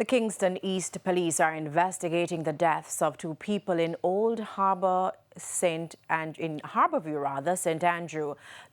The Kingston East Police are investigating the deaths of two people in Old Harbour, St. Andrew.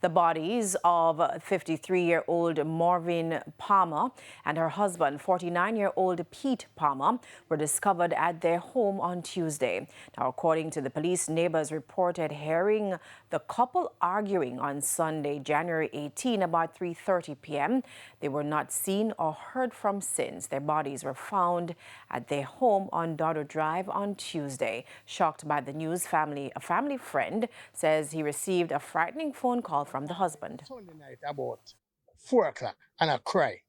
The bodies of 53-year-old Maureen Palmer and her husband, 49-year-old Pete Palmer, were discovered at their home on Tuesday. Now, according to the police, neighbors reported hearing the couple arguing on Sunday, January 18, about 3:30 p.m. They were not seen or heard from since. Their bodies were found at their home on Dodder Drive on Tuesday. Shocked by the news, a family friend says he received a frightening phone call from the husband. Sunday night about 4 o'clock and I cry.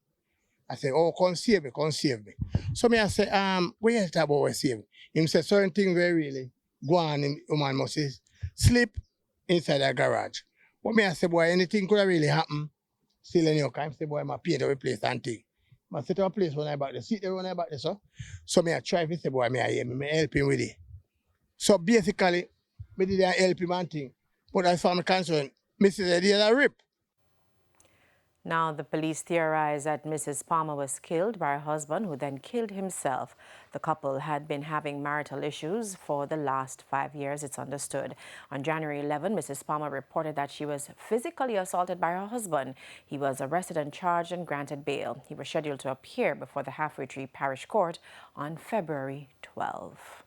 I say, oh, come save me, come save me. So me I say, where you talk about save me? Him say certain thing very really go on in woman must sleep inside the garage. But me I say, boy, anything could have really happen. Still in your time, say, boy, I paint a place and thing. I sit to a place when I back there, sit there when I back there, so me I try to say, boy, me I hear me help him with it. So basically, me did help him and thing. But as far as I'm concerned, Mrs. Eddie a rip. Now, the police theorize that Mrs. Palmer was killed by her husband, who then killed himself. The couple had been having marital issues for the last 5 years, it's understood. On January 11, Mrs. Palmer reported that she was physically assaulted by her husband. He was arrested and charged and granted bail. He was scheduled to appear before the Halfway Tree Parish Court on February 12.